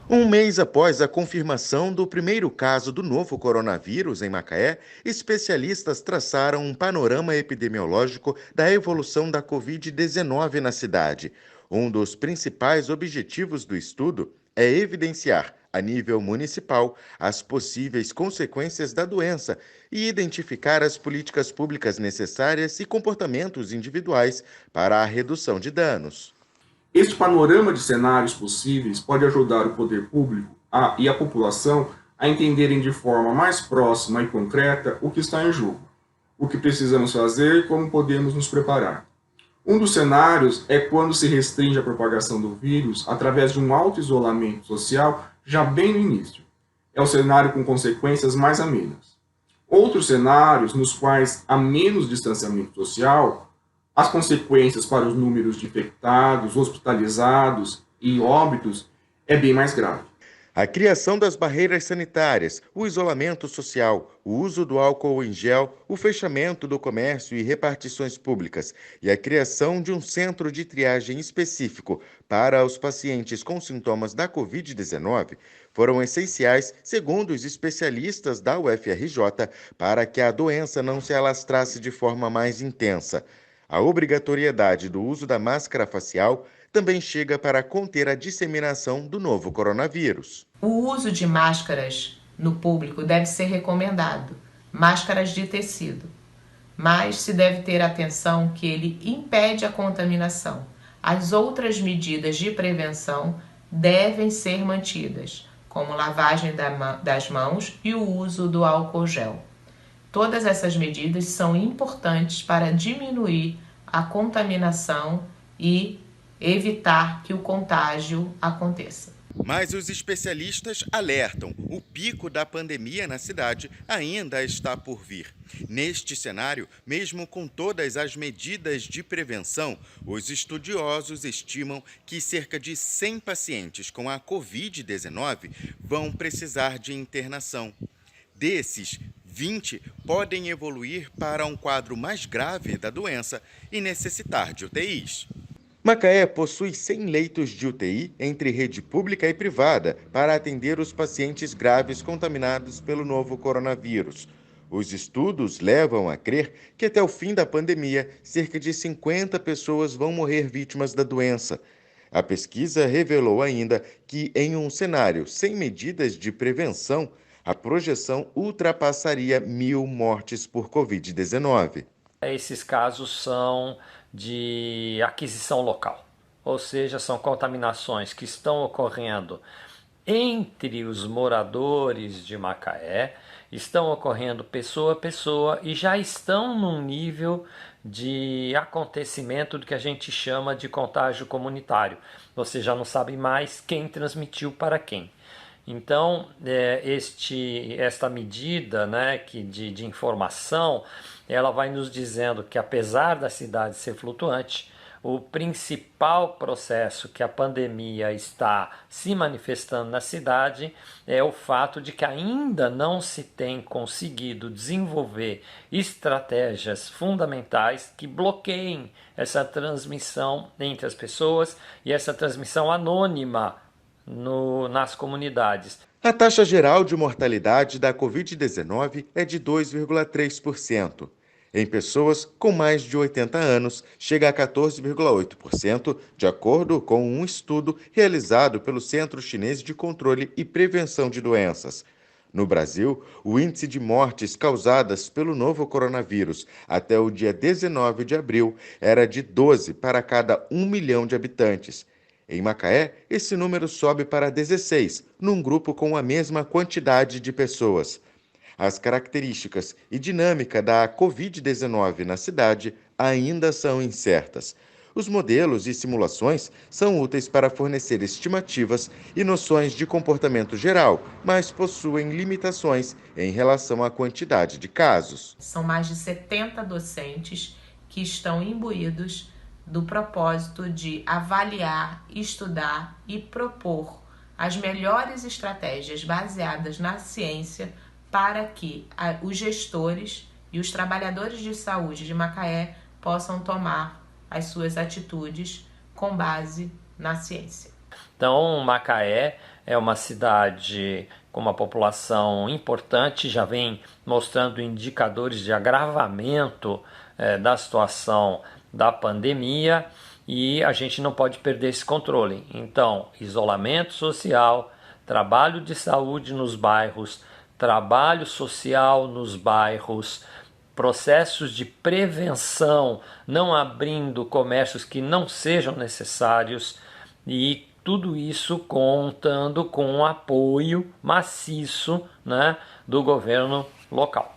Um mês após a confirmação do primeiro caso do novo coronavírus em Macaé, especialistas traçaram um panorama epidemiológico da evolução da Covid-19 na cidade. Um dos principais objetivos do estudo é evidenciar, a nível municipal, as possíveis consequências da doença e identificar as políticas públicas necessárias e comportamentos individuais para a redução de danos. Este panorama de cenários possíveis pode ajudar o poder público e a população a entenderem de forma mais próxima e concreta o que está em jogo, o que precisamos fazer e como podemos nos preparar. Um dos cenários é quando se restringe a propagação do vírus através de um auto-isolamento social já bem no início. É o cenário com consequências mais amenas. Outros cenários, nos quais há menos distanciamento social, as consequências para os números de infectados, hospitalizados e óbitos é bem mais grave. A criação das barreiras sanitárias, o isolamento social, o uso do álcool em gel, o fechamento do comércio e repartições públicas e a criação de um centro de triagem específico para os pacientes com sintomas da Covid-19 foram essenciais, segundo os especialistas da UFRJ, para que a doença não se alastrasse de forma mais intensa. A obrigatoriedade do uso da máscara facial também chega para conter a disseminação do novo coronavírus. O uso de máscaras no público deve ser recomendado, máscaras de tecido, mas se deve ter atenção que ele impede a contaminação. As outras medidas de prevenção devem ser mantidas, como lavagem das mãos e o uso do álcool gel. Todas essas medidas são importantes para diminuir a contaminação e evitar que o contágio aconteça. Mas os especialistas alertam: o pico da pandemia na cidade ainda está por vir. Neste cenário, mesmo com todas as medidas de prevenção, os estudiosos estimam que cerca de 100 pacientes com a Covid-19 vão precisar de internação. Desses, 20 podem evoluir para um quadro mais grave da doença e necessitar de UTIs. Macaé possui 100 leitos de UTI entre rede pública e privada para atender os pacientes graves contaminados pelo novo coronavírus. Os estudos levam a crer que até o fim da pandemia, cerca de 50 pessoas vão morrer vítimas da doença. A pesquisa revelou ainda que, em um cenário sem medidas de prevenção, a projeção ultrapassaria 1.000 mortes por Covid-19. Esses casos são de aquisição local, ou seja, são contaminações que estão ocorrendo entre os moradores de Macaé, estão ocorrendo pessoa a pessoa e já estão num nível de acontecimento do que a gente chama de contágio comunitário. Você já não sabe mais quem transmitiu para quem. Então, esta medida, né, de informação, ela vai nos dizendo que, apesar da cidade ser flutuante, o principal processo que a pandemia está se manifestando na cidade é o fato de que ainda não se tem conseguido desenvolver estratégias fundamentais que bloqueiem essa transmissão entre as pessoas e essa transmissão anônima nas comunidades. A taxa geral de mortalidade da Covid-19 é de 2,3%. Em pessoas com mais de 80 anos, chega a 14,8%, de acordo com um estudo realizado pelo Centro Chinês de Controle e Prevenção de Doenças. No Brasil, o índice de mortes causadas pelo novo coronavírus até o dia 19 de abril era de 12 para cada 1 milhão de habitantes. Em Macaé, esse número sobe para 16, num grupo com a mesma quantidade de pessoas. As características e dinâmica da Covid-19 na cidade ainda são incertas. Os modelos e simulações são úteis para fornecer estimativas e noções de comportamento geral, mas possuem limitações em relação à quantidade de casos. São mais de 70 docentes que estão imbuídos do propósito de avaliar, estudar e propor as melhores estratégias baseadas na ciência para que os gestores e os trabalhadores de saúde de Macaé possam tomar as suas atitudes com base na ciência. Então, Macaé é uma cidade com uma população importante, já vem mostrando indicadores de agravamento da situação da pandemia, e a gente não pode perder esse controle. Então, isolamento social, trabalho de saúde nos bairros, trabalho social nos bairros, processos de prevenção, não abrindo comércios que não sejam necessários, e tudo isso contando com o apoio maciço, né, do governo local.